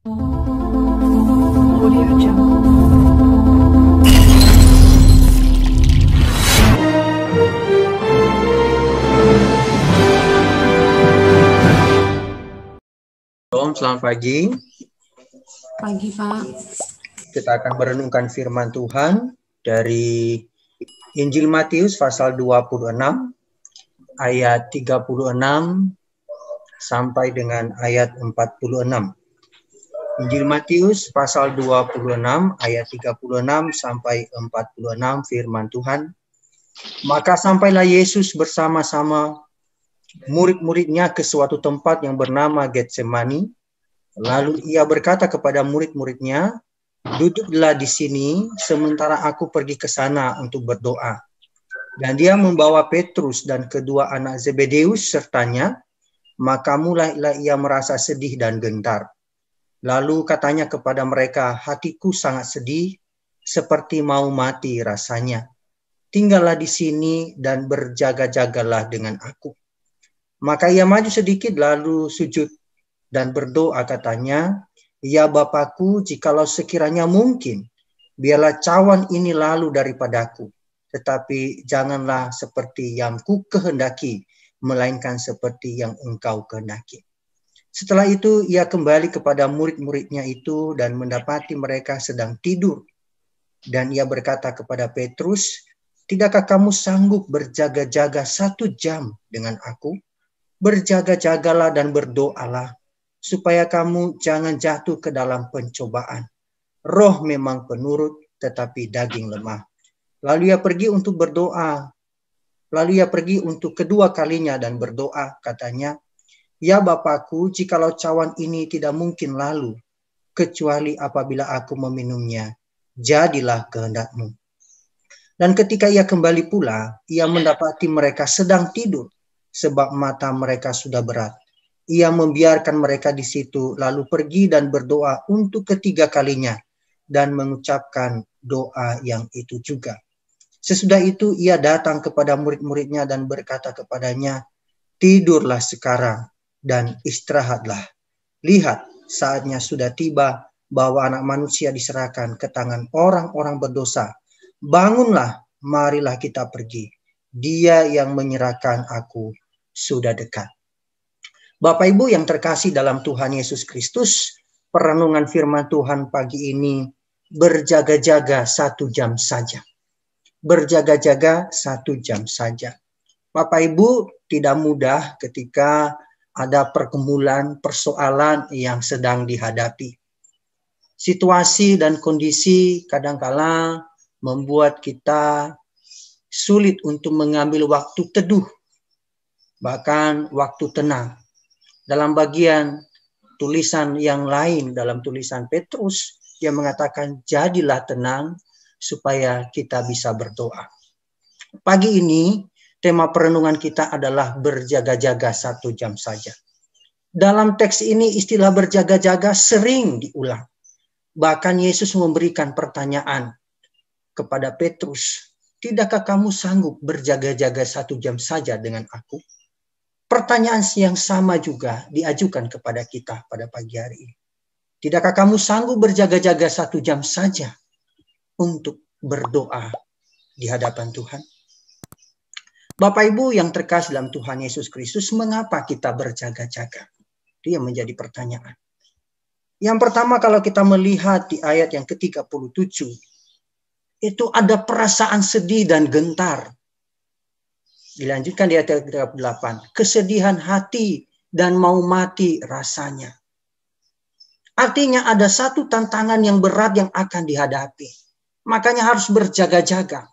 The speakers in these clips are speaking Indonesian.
Audio Jungle. Selamat pagi. Pagi, Pak. Kita akan merenungkan firman Tuhan dari Injil Matius pasal 26 ayat 36 sampai dengan ayat 46. Injil Matius pasal 26 ayat 36 sampai 46 firman Tuhan. Maka sampailah Yesus bersama-sama murid-muridnya ke suatu tempat yang bernama Getsemani. Lalu ia berkata kepada murid-muridnya, "Duduklah di sini sementara aku pergi ke sana untuk berdoa." Dan dia membawa Petrus dan kedua anak Zebedeus sertanya, maka mulailah ia merasa sedih dan gentar. Lalu katanya kepada mereka, "Hatiku sangat sedih, seperti mau mati rasanya. Tinggallah di sini dan berjaga-jagalah dengan aku." Maka ia maju sedikit lalu sujud dan berdoa katanya, "Ya Bapakku, jikalau sekiranya mungkin, biarlah cawan ini lalu daripadaku. Tetapi janganlah seperti yang ku kehendaki, melainkan seperti yang Engkau kehendaki." Setelah itu ia kembali kepada murid-muridnya itu dan mendapati mereka sedang tidur. Dan ia berkata kepada Petrus, "Tidakkah kamu sanggup berjaga-jaga 1 jam dengan aku? Berjaga-jagalah dan berdoalah, supaya kamu jangan jatuh ke dalam pencobaan. Roh memang penurut, tetapi daging lemah." Lalu ia pergi untuk berdoa. Lalu ia pergi untuk kedua kalinya dan berdoa, katanya, "Ya Bapakku, jikalau cawan ini tidak mungkin lalu, kecuali apabila aku meminumnya, jadilah kehendak-Mu." Dan ketika ia kembali pula, ia mendapati mereka sedang tidur, sebab mata mereka sudah berat. Ia membiarkan mereka di situ, lalu pergi dan berdoa untuk ketiga kalinya, dan mengucapkan doa yang itu juga. Sesudah itu ia datang kepada murid-muridnya dan berkata kepadanya, "Tidurlah sekarang dan istirahatlah. Lihat, saatnya sudah tiba bahwa Anak Manusia diserahkan ke tangan orang-orang berdosa. Bangunlah, marilah kita pergi. Dia yang menyerahkan aku sudah dekat." Bapak Ibu yang terkasih dalam Tuhan Yesus Kristus, perenungan firman Tuhan pagi ini, berjaga-jaga 1 jam saja. Berjaga-jaga 1 jam saja. Bapak Ibu, tidak mudah ketika ada pergumulan, persoalan yang sedang dihadapi. Situasi dan kondisi kadangkala membuat kita sulit untuk mengambil waktu teduh, bahkan waktu tenang. Dalam bagian tulisan yang lain, dalam tulisan Petrus, dia mengatakan, "Jadilah tenang supaya kita bisa berdoa." Pagi ini, tema perenungan kita adalah berjaga-jaga 1 jam saja. Dalam teks ini istilah berjaga-jaga sering diulang. Bahkan Yesus memberikan pertanyaan kepada Petrus, "Tidakkah kamu sanggup berjaga-jaga 1 jam saja dengan aku?" Pertanyaan yang sama juga diajukan kepada kita pada pagi hari ini. Tidakkah kamu sanggup berjaga-jaga 1 jam saja untuk berdoa di hadapan Tuhan? Bapak Ibu yang terkasih dalam Tuhan Yesus Kristus, mengapa kita berjaga-jaga? Itu yang menjadi pertanyaan. Yang pertama, kalau kita melihat di ayat yang ke-37, itu ada perasaan sedih dan gentar. Dilanjutkan di ayat 38, kesedihan hati dan mau mati rasanya. Artinya ada satu tantangan yang berat yang akan dihadapi. Makanya harus berjaga-jaga.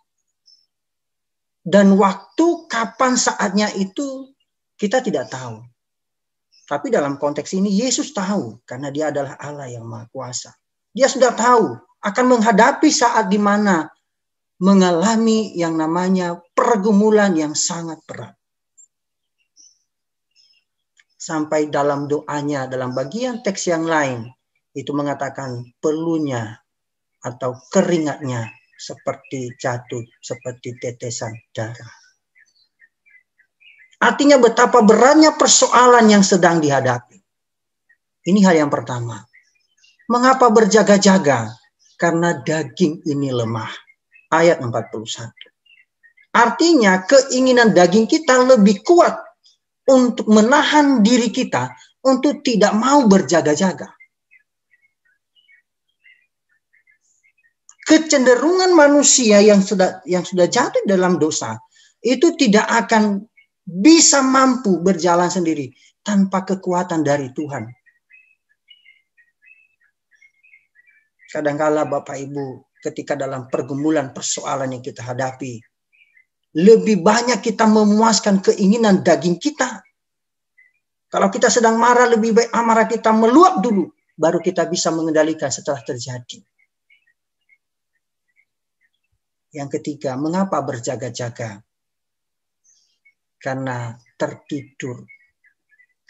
Dan waktu kapan saatnya itu kita tidak tahu. Tapi dalam konteks ini Yesus tahu karena dia adalah Allah yang Maha Kuasa. Dia sudah tahu akan menghadapi saat di mana mengalami yang namanya pergumulan yang sangat berat. Sampai dalam doanya, dalam bagian teks yang lain, itu mengatakan peluhnya atau keringatnya seperti jatuh, seperti tetesan darah. Artinya betapa beratnya persoalan yang sedang dihadapi. Ini hal yang pertama. Mengapa berjaga-jaga? Karena daging ini lemah. Ayat 41. Artinya keinginan daging kita lebih kuat untuk menahan diri kita untuk tidak mau berjaga-jaga. Kecenderungan manusia yang sudah jatuh dalam dosa itu tidak akan bisa mampu berjalan sendiri tanpa kekuatan dari Tuhan. Kadangkala Bapak Ibu, ketika dalam pergumulan persoalan yang kita hadapi, lebih banyak kita memuaskan keinginan daging kita. Kalau kita sedang marah, lebih baik amarah kita meluap dulu, baru kita bisa mengendalikan setelah terjadi. Yang ketiga, mengapa berjaga-jaga? Karena tertidur.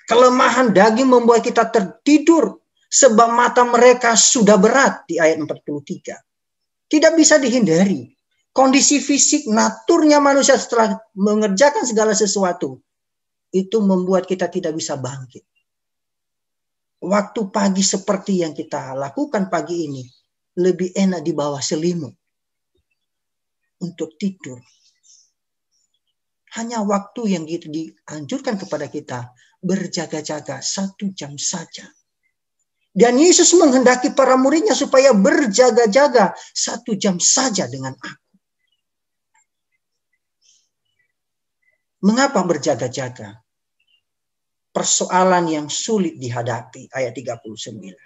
Kelemahan daging membuat kita tertidur, sebab mata mereka sudah berat di ayat 43. Tidak bisa dihindari. Kondisi fisik, naturnya manusia setelah mengerjakan segala sesuatu, itu membuat kita tidak bisa bangkit. Waktu pagi seperti yang kita lakukan pagi ini, lebih enak di bawah selimut untuk tidur. Hanya waktu yang dianjurkan kepada kita, berjaga-jaga 1 jam saja. Dan Yesus menghendaki para muridnya supaya berjaga-jaga 1 jam saja dengan aku. Mengapa berjaga-jaga? Persoalan yang sulit dihadapi, ayat 39.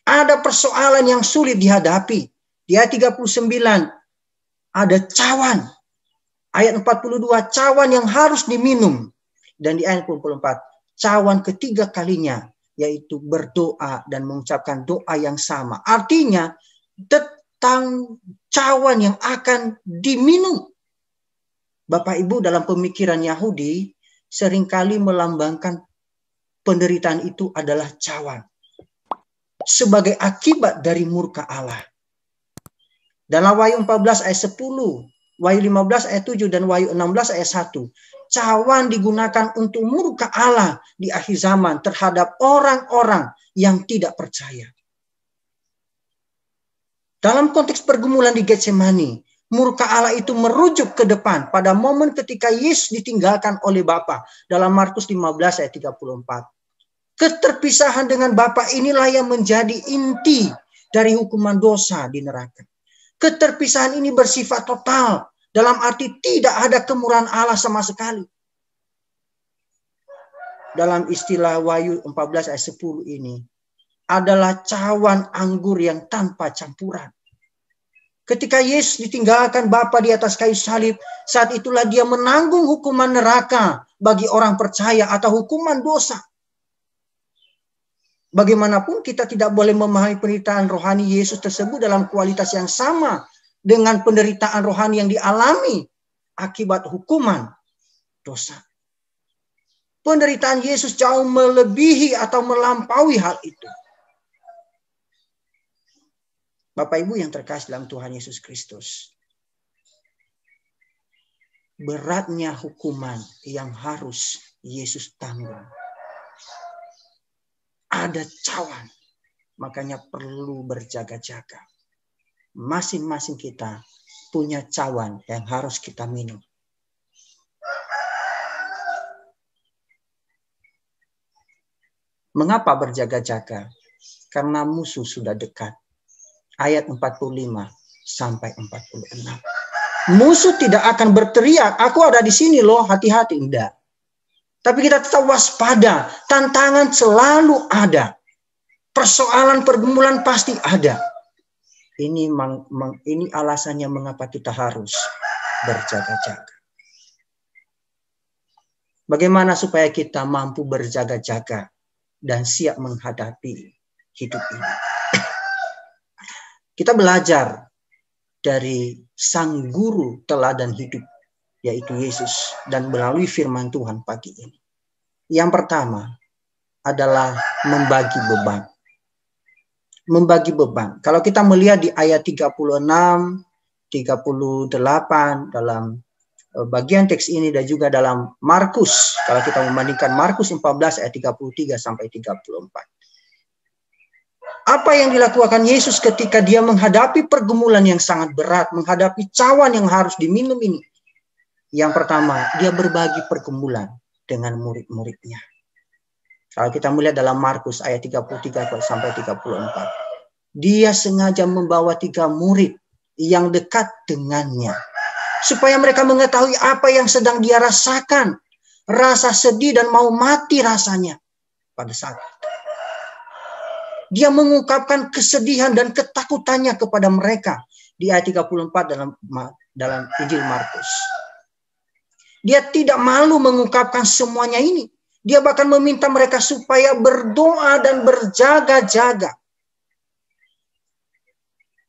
Ada persoalan yang sulit dihadapi. Di ayat 39, ada cawan. Ayat 42, cawan yang harus diminum. Dan di ayat 44, cawan ketiga kalinya, yaitu berdoa dan mengucapkan doa yang sama. Artinya, tentang cawan yang akan diminum. Bapak Ibu, dalam pemikiran Yahudi, seringkali melambangkan penderitaan itu adalah cawan. Sebagai akibat dari murka Allah. Dalam Wahyu 14 ayat 10, Wahyu 15 ayat 7, dan Wahyu 16 ayat 1. Cawan digunakan untuk murka Allah di akhir zaman terhadap orang-orang yang tidak percaya. Dalam konteks pergumulan di Getsemani, murka Allah itu merujuk ke depan pada momen ketika Yesus ditinggalkan oleh Bapa dalam Markus 15 ayat 34. Keterpisahan dengan Bapa inilah yang menjadi inti dari hukuman dosa di neraka. Keterpisahan ini bersifat total, dalam arti tidak ada kemurahan Allah sama sekali. Dalam istilah Wahyu 14 ayat 10 ini adalah cawan anggur yang tanpa campuran. Ketika Yesus ditinggalkan Bapa di atas kayu salib, saat itulah dia menanggung hukuman neraka bagi orang percaya atau hukuman dosa. Bagaimanapun kita tidak boleh memahami penderitaan rohani Yesus tersebut dalam kualitas yang sama dengan penderitaan rohani yang dialami akibat hukuman dosa. Penderitaan Yesus jauh melebihi atau melampaui hal itu. Bapak Ibu yang terkasih dalam Tuhan Yesus Kristus. Beratnya hukuman yang harus Yesus tanggung. Ada cawan, makanya perlu berjaga-jaga. Masing-masing kita punya cawan yang harus kita minum. Mengapa berjaga-jaga? Karena musuh sudah dekat. Ayat 45 sampai 46. Musuh tidak akan berteriak, aku ada di sini loh, hati-hati. Enggak. Tapi kita tetap waspada. Tantangan selalu ada. Persoalan pergumulan pasti ada. Ini alasannya mengapa kita harus berjaga-jaga. Bagaimana supaya kita mampu berjaga-jaga dan siap menghadapi hidup ini. Kita belajar dari sang guru teladan hidup, yaitu Yesus, dan melalui firman Tuhan pagi ini. Yang pertama adalah membagi beban. Membagi beban. Kalau kita melihat di ayat 36, 38 dalam bagian teks ini dan juga dalam Markus, kalau kita membandingkan Markus 14 ayat 33 sampai 34. Apa yang dilakukan Yesus ketika dia menghadapi pergumulan yang sangat berat, menghadapi cawan yang harus diminum ini? Yang pertama, dia berbagi pergumulan dengan murid-muridnya. Kalau kita melihat dalam Markus ayat 33 sampai 34. Dia sengaja membawa 3 murid yang dekat dengannya. Supaya mereka mengetahui apa yang sedang dia rasakan. Rasa sedih dan mau mati rasanya pada saat itu. Dia mengungkapkan kesedihan dan ketakutannya kepada mereka. Di ayat 34 dalam Injil Markus. Dia tidak malu mengungkapkan semuanya ini. Dia bahkan meminta mereka supaya berdoa dan berjaga-jaga.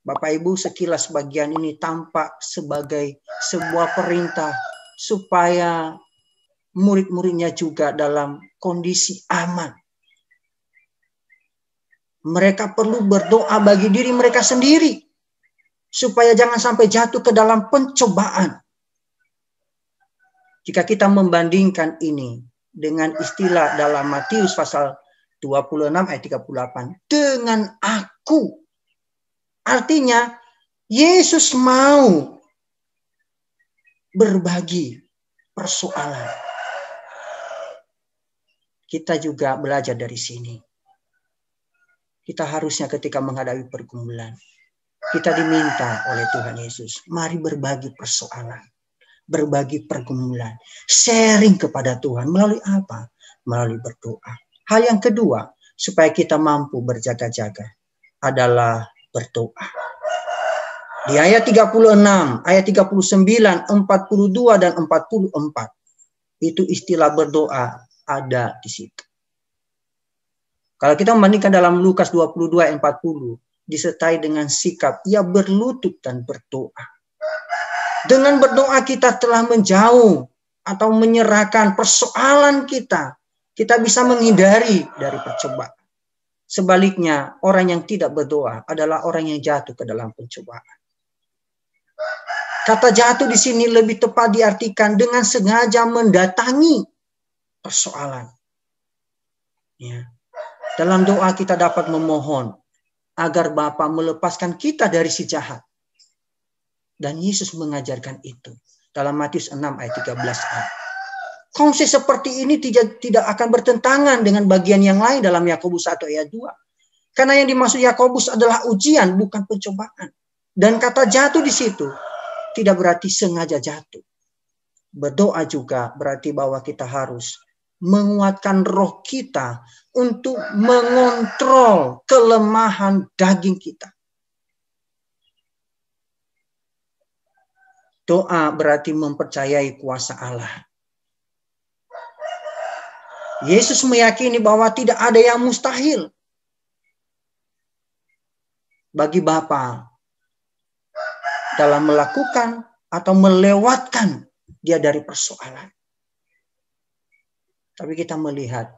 Bapak Ibu, sekilas bagian ini tampak sebagai sebuah perintah supaya murid-muridnya juga dalam kondisi aman. Mereka perlu berdoa bagi diri mereka sendiri supaya jangan sampai jatuh ke dalam pencobaan. Jika kita membandingkan ini dengan istilah dalam Matius pasal 26 ayat 38 dengan aku. Artinya Yesus mau berbagi persoalan. Kita juga belajar dari sini. Kita harusnya ketika menghadapi pergumulan, kita diminta oleh Tuhan Yesus, mari berbagi persoalan, berbagi pergumulan, sharing kepada Tuhan melalui apa? Melalui berdoa. Hal yang kedua, supaya kita mampu berjaga-jaga adalah berdoa. Di ayat 36, ayat 39, 42 dan 44 itu istilah berdoa ada di situ. Kalau kita membandingkan dalam Lukas 22 ayat 40 disertai dengan sikap ia berlutut dan berdoa. Dengan berdoa kita telah menjauh atau menyerahkan persoalan kita. Kita bisa menghindari dari percobaan. Sebaliknya, orang yang tidak berdoa adalah orang yang jatuh ke dalam pencobaan. Kata jatuh di sini lebih tepat diartikan dengan sengaja mendatangi persoalan. Ya. Dalam doa kita dapat memohon agar Bapa melepaskan kita dari si jahat. Dan Yesus mengajarkan itu dalam Matius 6 ayat 13a. Konsep seperti ini tidak akan bertentangan dengan bagian yang lain dalam Yakobus 1 ayat 2. Karena yang dimaksud Yakobus adalah ujian, bukan pencobaan. Dan kata jatuh di situ tidak berarti sengaja jatuh. Berdoa juga berarti bahwa kita harus menguatkan roh kita untuk mengontrol kelemahan daging kita. Doa berarti mempercayai kuasa Allah. Yesus meyakini bahwa tidak ada yang mustahil bagi Bapa dalam melakukan atau melewatkan dia dari persoalan. Tapi kita melihat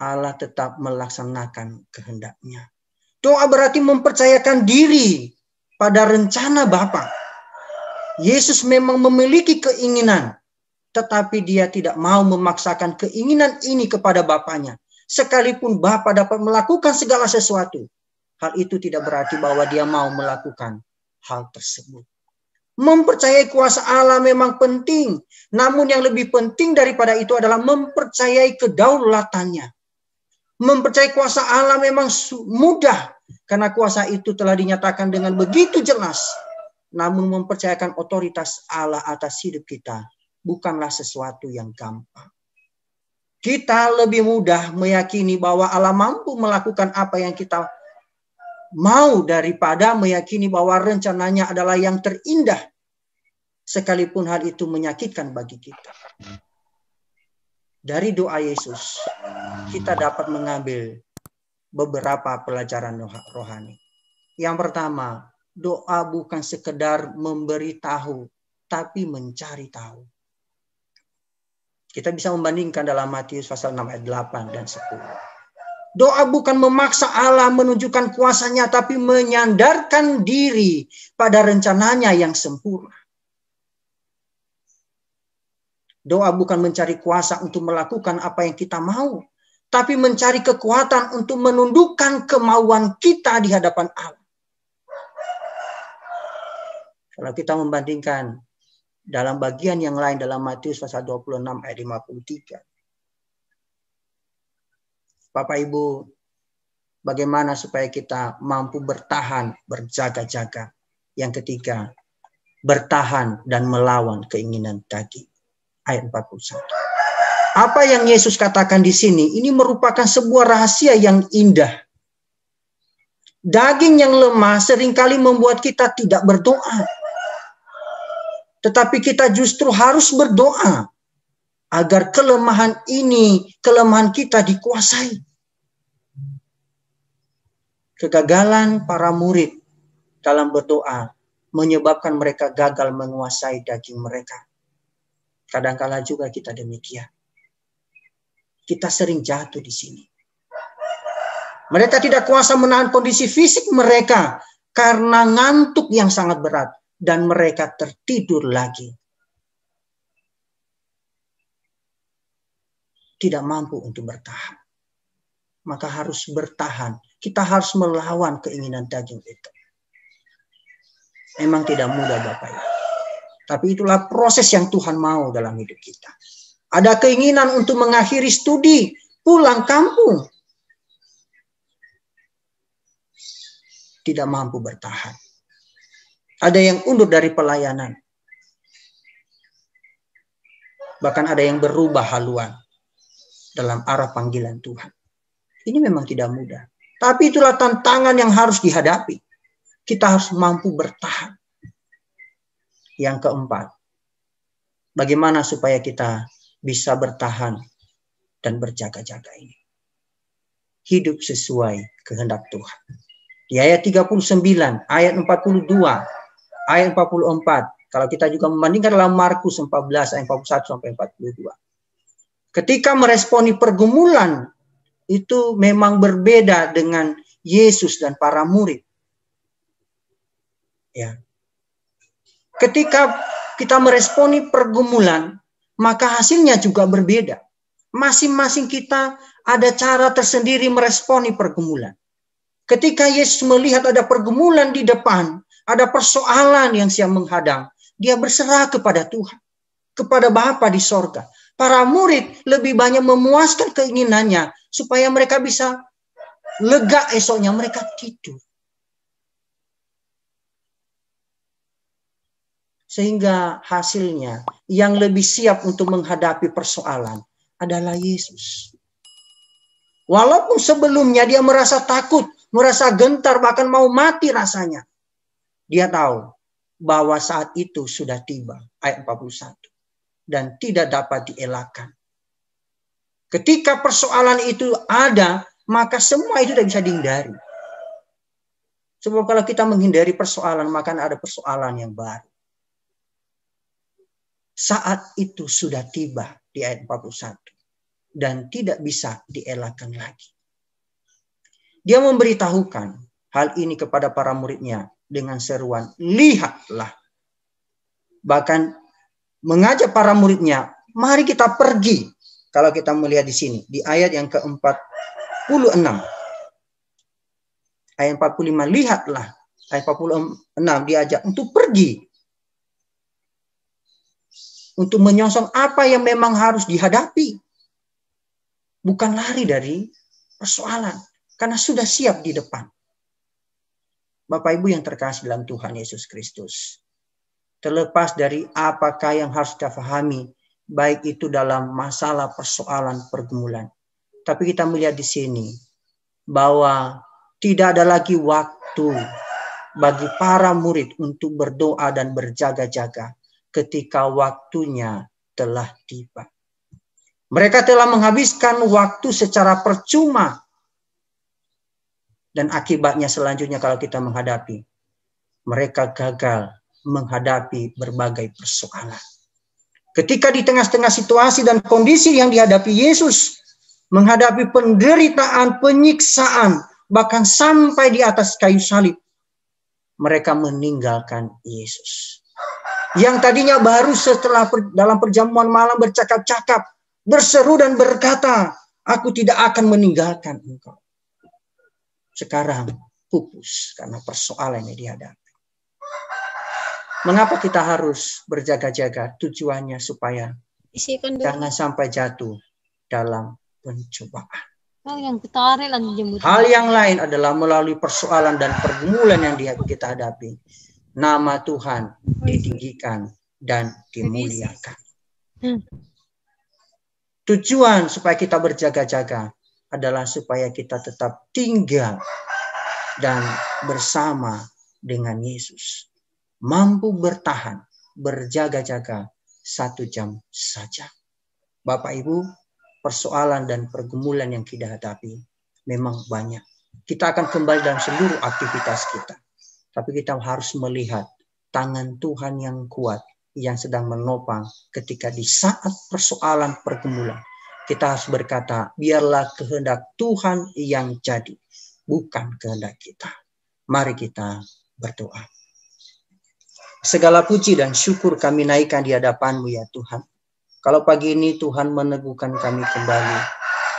Allah tetap melaksanakan kehendaknya. Doa berarti mempercayakan diri pada rencana Bapa. Yesus memang memiliki keinginan, tetapi dia tidak mau memaksakan keinginan ini kepada Bapaknya. Sekalipun Bapa dapat melakukan segala sesuatu, hal itu tidak berarti bahwa dia mau melakukan hal tersebut. Mempercayai kuasa Allah memang penting, namun yang lebih penting daripada itu adalah mempercayai kedaulatannya. Mempercayai kuasa Allah memang mudah, karena kuasa itu telah dinyatakan dengan begitu jelas. Namun mempercayakan otoritas Allah atas hidup kita bukanlah sesuatu yang gampang. Kita lebih mudah meyakini bahwa Allah mampu melakukan apa yang kita mau daripada meyakini bahwa rencananya adalah yang terindah. Sekalipun hal itu menyakitkan bagi kita. Dari doa Yesus, kita dapat mengambil beberapa pelajaran rohani. Yang pertama, doa bukan sekedar memberi tahu, tapi mencari tahu. Kita bisa membandingkan dalam Matius pasal 6 ayat 8 dan 10. Doa bukan memaksa Allah menunjukkan kuasanya, tapi menyandarkan diri pada rencananya yang sempurna. Doa bukan mencari kuasa untuk melakukan apa yang kita mau, tapi mencari kekuatan untuk menundukkan kemauan kita di hadapan Allah. Kalau kita membandingkan dalam bagian yang lain dalam Matius pasal 26 ayat 53. Bapak Ibu, bagaimana supaya kita mampu bertahan, berjaga-jaga. Yang ketiga, bertahan dan melawan keinginan daging. Ayat 41. Apa yang Yesus katakan di sini, ini merupakan sebuah rahasia yang indah. Daging yang lemah seringkali membuat kita tidak berdoa. Tetapi kita justru harus berdoa agar kelemahan kita dikuasai. Kegagalan para murid dalam berdoa menyebabkan mereka gagal menguasai daging mereka. Kadangkala juga kita demikian. Kita sering jatuh di sini. Mereka tidak kuasa menahan kondisi fisik mereka karena ngantuk yang sangat berat dan mereka tertidur lagi. Tidak mampu untuk bertahan. Maka harus bertahan. Kita harus melawan keinginan daging itu. Memang tidak mudah Bapak Ibu. Tapi itulah proses yang Tuhan mau dalam hidup kita. Ada keinginan untuk mengakhiri studi, pulang kampung. Tidak mampu bertahan. Ada yang undur dari pelayanan. Bahkan ada yang berubah haluan dalam arah panggilan Tuhan. Ini memang tidak mudah. Tapi itulah tantangan yang harus dihadapi. Kita harus mampu bertahan. Yang keempat, bagaimana supaya kita bisa bertahan dan berjaga-jaga ini? Hidup sesuai kehendak Tuhan. Di ayat 39, ayat 42, ayat 44. Kalau kita juga membandingkan dalam Markus 14, ayat 41 sampai 42. Ketika meresponi pergumulan, itu memang berbeda dengan Yesus dan para murid. Ya. Ketika kita meresponi pergumulan, maka hasilnya juga berbeda. Masing-masing kita ada cara tersendiri meresponi pergumulan. Ketika Yesus melihat ada pergumulan di depan, ada persoalan yang siap menghadang, dia berserah kepada Tuhan, kepada Bapa di sorga. Para murid lebih banyak memuaskan keinginannya supaya mereka bisa lega esoknya, mereka tidur. Sehingga hasilnya yang lebih siap untuk menghadapi persoalan adalah Yesus. Walaupun sebelumnya dia merasa takut, merasa gentar, bahkan mau mati rasanya. Dia tahu bahwa saat itu sudah tiba, ayat 41. Dan tidak dapat dielakkan. Ketika persoalan itu ada, maka semua itu tidak bisa dihindari. Sebab kalau kita menghindari persoalan, maka ada persoalan yang baru. Saat itu sudah tiba di ayat 41. Dan tidak bisa dielakkan lagi. Dia memberitahukan hal ini kepada para muridnya dengan seruan, lihatlah. Bahkan mengajak para muridnya, mari kita pergi. Kalau kita melihat di sini, di ayat yang ke-46. Ayat 45, lihatlah. Ayat 46 diajak untuk pergi. Untuk menyongsong apa yang memang harus dihadapi. Bukan lari dari persoalan. Karena sudah siap di depan. Bapak Ibu yang terkasih dalam Tuhan Yesus Kristus. Terlepas dari apakah yang harus kita pahami. Baik itu dalam masalah persoalan pergumulan. Tapi kita melihat di sini. Bahwa tidak ada lagi waktu bagi para murid untuk berdoa dan berjaga-jaga. Ketika waktunya telah tiba. Mereka telah menghabiskan waktu secara percuma. Dan akibatnya selanjutnya kalau kita menghadapi. Mereka gagal menghadapi berbagai persoalan. Ketika di tengah-tengah situasi dan kondisi yang dihadapi Yesus. Menghadapi penderitaan, penyiksaan. Bahkan sampai di atas kayu salib. Mereka meninggalkan Yesus. Yang tadinya baru setelah dalam perjamuan malam bercakap-cakap, berseru dan berkata, Aku tidak akan meninggalkan engkau. Sekarang pupus karena persoalan yang dihadapi. Mengapa kita harus berjaga-jaga? Tujuannya supaya jangan sampai jatuh dalam pencobaan. Hal yang lain adalah melalui persoalan dan pergumulan yang kita hadapi, nama Tuhan ditinggikan dan dimuliakan. Tujuan supaya kita berjaga-jaga adalah supaya kita tetap tinggal dan bersama dengan Yesus. Mampu bertahan, berjaga-jaga 1 jam saja. Bapak Ibu, persoalan dan pergumulan yang kita hadapi memang banyak. Kita akan kembali dalam seluruh aktivitas kita. Tapi kita harus melihat tangan Tuhan yang kuat yang sedang menopang ketika di saat persoalan pergumulan. Kita harus berkata, biarlah kehendak Tuhan yang jadi, bukan kehendak kita. Mari kita berdoa. Segala puji dan syukur kami naikkan di hadapan-Mu ya Tuhan. Kalau pagi ini Tuhan meneguhkan kami kembali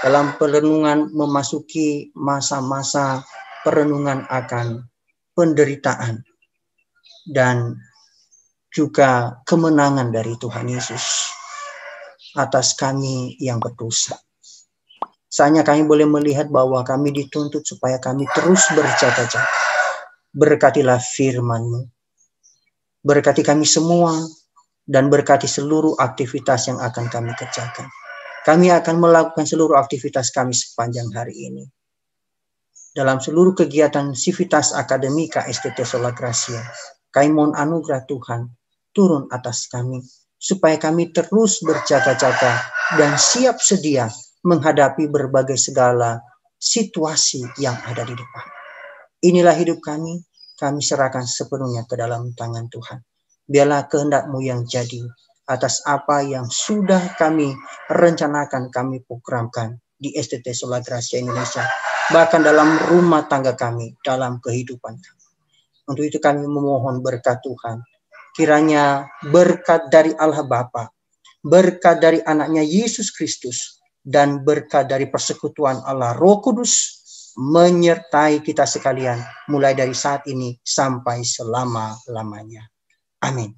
dalam perenungan memasuki masa-masa perenungan akan penderitaan dan juga kemenangan dari Tuhan Yesus atas kami yang berdosa. Saatnya kami boleh melihat bahwa kami dituntut supaya kami terus berjaga-jaga. Berkatilah firman-Mu. Berkati kami semua dan berkati seluruh aktivitas yang akan kami kerjakan. Kami akan melakukan seluruh aktivitas kami sepanjang hari ini. Dalam seluruh kegiatan sivitas akademika STT Sola Gracia, kami mohon anugerah Tuhan turun atas kami, supaya kami terus berjaga-jaga dan siap sedia menghadapi berbagai segala situasi yang ada di depan. Inilah hidup kami serahkan sepenuhnya ke dalam tangan Tuhan. Biarlah kehendak-Mu yang jadi atas apa yang sudah kami rencanakan, kami programkan di STT Sola Gracia Indonesia, bahkan dalam rumah tangga kami, dalam kehidupan kami. Untuk itu kami memohon berkat Tuhan. Kiranya berkat dari Allah Bapa, berkat dari anaknya Yesus Kristus, dan berkat dari persekutuan Allah Roh Kudus menyertai kita sekalian mulai dari saat ini sampai selama-lamanya. Amin.